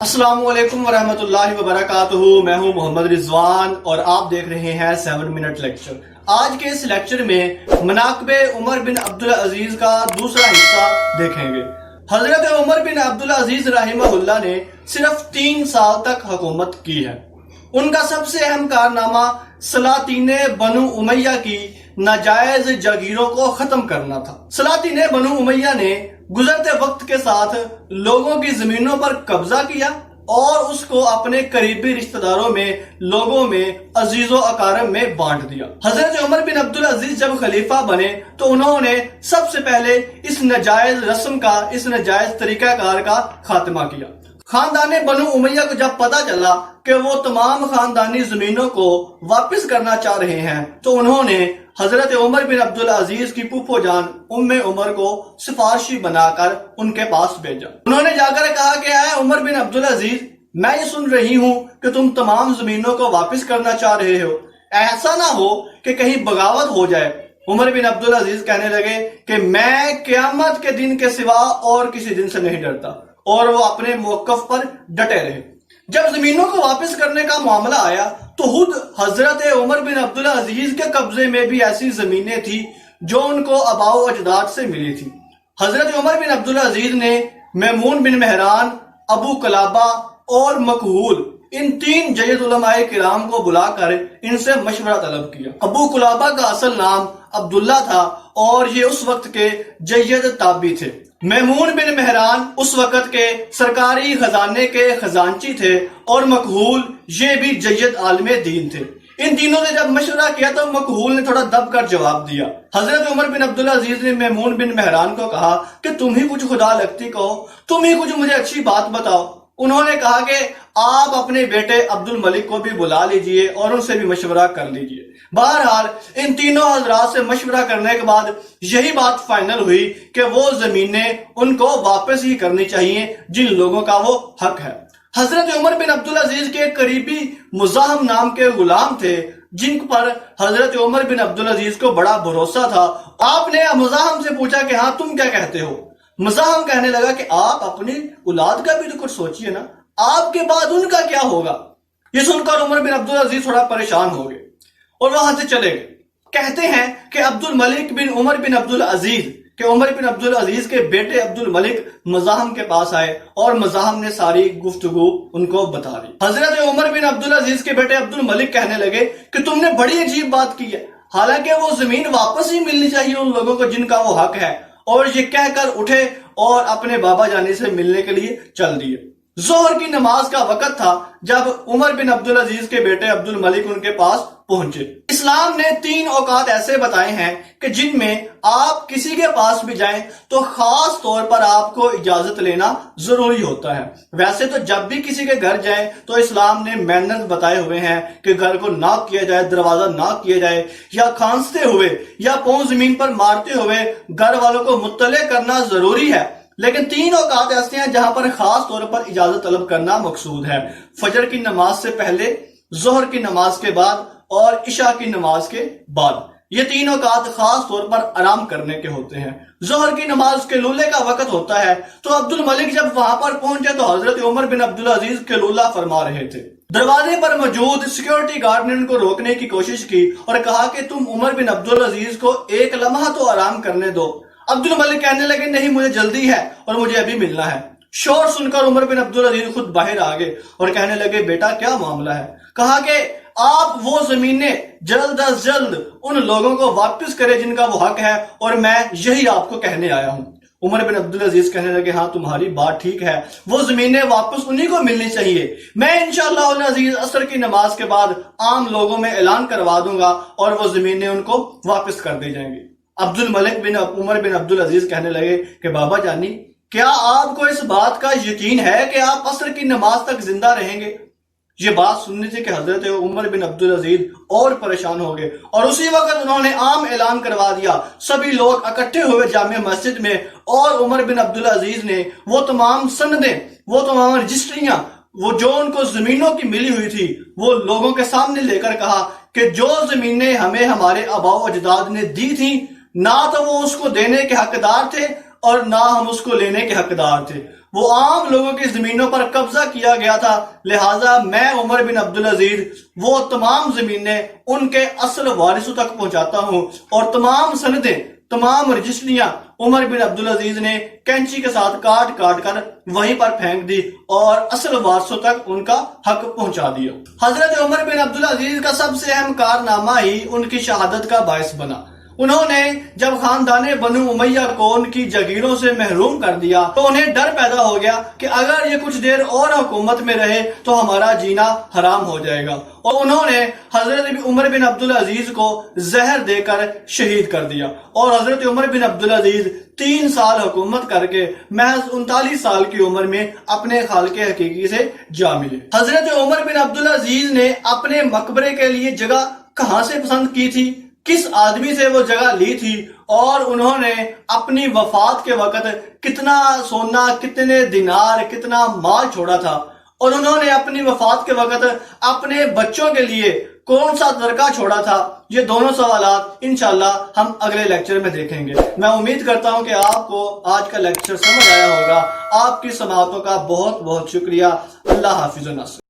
السلام علیکم ورحمۃ اللہ وبرکاتہ۔ میں ہوں محمد رضوان اور آپ دیکھ رہے ہیں 7 منٹ لیکچر۔ آج کے اس لیکچر میں مناقب عمر بن عبدالعزیز کا دوسرا حصہ دیکھیں گے۔ حضرت عمر بن عبدالعزیز رحمہ اللہ نے صرف 3 سال تک حکومت کی ہے۔ ان کا سب سے اہم کارنامہ سلاطین بنو امیہ کی ناجائز جاگیروں کو ختم کرنا تھا۔ سلاطین بنو امیہ نے گزرتے وقت کے ساتھ لوگوں کی زمینوں پر قبضہ کیا اور اس کو اپنے قریبی رشتہ داروں میں، لوگوں میں، عزیز و اقارب میں بانٹ دیا۔ حضرت عمر بن عبدالعزیز جب خلیفہ بنے تو انہوں نے سب سے پہلے اس ناجائز رسم کا، اس ناجائز طریقہ کار کا خاتمہ کیا۔ خاندان بنو امیہ کو جب پتا چلا کہ وہ تمام خاندانی زمینوں کو واپس کرنا چاہ رہے ہیں تو انہوں نے حضرت عمر بن عبدالعزیز کی پھوپھو جان ام عمر کو سفارشی بنا کر ان کے پاس بھیجا۔ انہوں نے جا کر کہا کہ اے عمر بن عبدالعزیز، میں یہ سن رہی ہوں کہ تم تمام زمینوں کو واپس کرنا چاہ رہے ہو، ایسا نہ ہو کہ کہیں بغاوت ہو جائے۔ عمر بن عبدالعزیز کہنے لگے کہ میں قیامت کے دن کے سوا اور کسی دن سے نہیں ڈرتا، اور وہ اپنے موقف پر ڈٹے رہے۔ جب زمینوں کو واپس کرنے کا معاملہ آیا تو خود حضرت عمر بن عبدالعزیز کے قبضے میں بھی ایسی زمینیں تھی جو ان کو آباء و اجداد سے ملی تھی۔ حضرت عمر بن عبدالعزیز نے میمون بن مہران، ابو قلابہ اور مکحول، ان 3 جید علماء کرام کو بلا کر ان سے مشورہ طلب کیا۔ ابو قلابہ کا اصل نام عبداللہ تھا اور یہ اس وقت کے جید تابعی تھے۔ میمون بن مہران اس وقت کے سرکاری خزانے کے خزانچی تھے اور مکحول یہ بھی جید عالم دین تھے۔ ان تینوں نے جب مشورہ کیا تو مکحول نے تھوڑا دب کر جواب دیا۔ حضرت عمر بن عبدالعزیز نے میمون بن مہران کو کہا کہ تم ہی کچھ خدا لگتی کہو، تم ہی کچھ مجھے اچھی بات بتاؤ۔ انہوں نے کہا کہ آپ اپنے بیٹے عبد الملک کو بھی بلا لیجئے اور ان سے بھی مشورہ کر لیجئے۔ بہرحال ان تینوں حضرات سے مشورہ کرنے کے بعد یہی بات فائنل ہوئی کہ وہ زمینیں ان کو واپس ہی کرنی چاہیے جن لوگوں کا وہ حق ہے۔ حضرت عمر بن عبدالعزیز کے قریبی مزاحم نام کے غلام تھے جن پر حضرت عمر بن عبدالعزیز کو بڑا بھروسہ تھا۔ آپ نے مزاحم سے پوچھا کہ ہاں تم کیا کہتے ہو؟ مزاحم کہنے لگا کہ آپ اپنی اولاد کا بھی تو کچھ سوچئے نا، آپ کے بعد ان کا کیا ہوگا؟ یہ سن کر عمر بن عبدالعزیز تھوڑا پریشان ہو گئے اور وہاں سے چلے گئے۔ کہتے ہیں کہ عبد الملک بن عمر بن عبدالعزیز کہ عمر بن عبدالعزیز کے بیٹے عبد الملک مزاحم کے پاس آئے اور مزاحم نے ساری گفتگو ان کو بتا دی۔ حضرت عمر بن عبدالعزیز کے بیٹے عبد الملک کہنے لگے کہ تم نے بڑی عجیب بات کی ہے، حالانکہ وہ زمین واپس ہی ملنی چاہیے ان لوگوں کو جن کا وہ حق ہے، اور یہ کہہ کر اٹھے اور اپنے بابا جانی سے ملنے کے لیے چل دیے۔ ظہر کی نماز کا وقت تھا جب عمر بن عبدالعزیز کے بیٹے عبد الملک ان کے پاس پہنچے۔ اسلام نے 3 اوقات ایسے بتائے ہیں کہ جن میں آپ کسی کے پاس بھی جائیں تو خاص طور پر آپ کو اجازت لینا ضروری ہوتا ہے۔ ویسے تو جب بھی کسی کے گھر جائیں تو اسلام نے مینرز بتائے ہوئے ہیں کہ گھر کو ناک کیا جائے، دروازہ ناک کیا جائے، یا کھانستے ہوئے یا پاؤں زمین پر مارتے ہوئے گھر والوں کو مطلع کرنا ضروری ہے۔ لیکن 3 اوقات ایسے ہیں جہاں پر خاص طور پر اجازت طلب کرنا مقصود ہے: فجر کی نماز سے پہلے، ظہر کی نماز کے بعد اور عشاء کی نماز کے بعد۔ یہ 3 اوقات خاص طور پر آرام کرنے کے ہوتے ہیں۔ ظہر کی نماز قیلولے کا وقت ہوتا ہے تو عبد الملک جب وہاں پر پہنچے تو حضرت عمر بن عبدالعزیز قیلولہ فرما رہے تھے۔ دروازے پر موجود سیکیورٹی گارڈ نے ان کو روکنے کی کوشش کی اور کہا کہ تم عمر بن عبدالعزیز کو 1 لمحہ تو آرام کرنے دو۔ عبد الملک کہنے لگے نہیں، مجھے جلدی ہے اور مجھے ابھی ملنا ہے۔ شور سن کر عمر بن عبدالعزیز خود باہر آ گئے اور کہنے لگے بیٹا کیا معاملہ ہے؟ کہا کہ آپ وہ زمینیں جلد از جلد ان لوگوں کو واپس کرے جن کا وہ حق ہے، اور میں یہی آپ کو کہنے آیا ہوں۔ عمر بن عبدالعزیز کہنے لگے ہاں تمہاری بات ٹھیک ہے، وہ زمینیں واپس انہی کو ملنی چاہیے۔ میں انشاءاللہ العزیز عصر کی نماز کے بعد عام لوگوں میں اعلان کروا دوں گا اور وہ زمینیں ان کو واپس کر دی جائیں گی۔ عبد الملک بن عمر بن عبدالعزیز کہنے لگے کہ بابا جانی، کیا آپ کو اس بات کا یقین ہے کہ آپ عصر کی نماز تک زندہ رہیں گے؟ یہ بات سننے سے کہ حضرت عمر بن عبدالعزیز اور پریشان ہو گئے اور اسی وقت انہوں نے عام اعلان کروا دیا۔ سبھی لوگ اکٹھے ہوئے جامع مسجد میں اور عمر بن عبدالعزیز نے وہ تمام سندیں، وہ تمام رجسٹریاں، وہ جو ان کو زمینوں کی ملی ہوئی تھی، وہ لوگوں کے سامنے لے کر کہا کہ جو زمینیں ہمیں ہمارے آباء و اجداد نے دی تھیں، نہ تو وہ اس کو دینے کے حقدار تھے اور نہ ہم اس کو لینے کے حقدار تھے۔ وہ عام لوگوں کی زمینوں پر قبضہ کیا گیا تھا، لہٰذا میں عمر بن عبدالعزیز وہ تمام زمینیں ان کے اصل وارثوں تک پہنچاتا ہوں، اور تمام سندیں، تمام رجسٹریاں عمر بن عبدالعزیز نے کینچی کے ساتھ کاٹ کاٹ کر وہیں پر پھینک دی اور اصل وارثوں تک ان کا حق پہنچا دیا۔ حضرت عمر بن عبدالعزیز کا سب سے اہم کارنامہ ہی ان کی شہادت کا باعث بنا۔ انہوں نے جب خاندان بنو امیہ کو ان کی جاگیروں سے محروم کر دیا تو انہیں ڈر پیدا ہو گیا کہ اگر یہ کچھ دیر اور حکومت میں رہے تو ہمارا جینا حرام ہو جائے گا، اور انہوں نے حضرت عمر بن عبدالعزیز کو زہر دے کر شہید کر دیا، اور حضرت عمر بن عبدالعزیز 3 سال حکومت کر کے محض 39 سال کی عمر میں اپنے خالق حقیقی سے جا ملے۔ حضرت عمر بن عبدالعزیز نے اپنے مقبرے کے لیے جگہ کہاں سے پسند کی تھی، کس آدمی سے وہ جگہ لی تھی، اور انہوں نے اپنی وفات کے وقت کتنا سونا، کتنے دینار، کتنا مال چھوڑا تھا، اور انہوں نے اپنی وفات کے وقت اپنے بچوں کے لیے کون سا ترکہ چھوڑا تھا، یہ دونوں سوالات انشاءاللہ ہم اگلے لیکچر میں دیکھیں گے۔ میں امید کرتا ہوں کہ آپ کو آج کا لیکچر سمجھ آیا ہوگا۔ آپ کی سماعتوں کا بہت بہت شکریہ۔ اللہ حافظ و نصر۔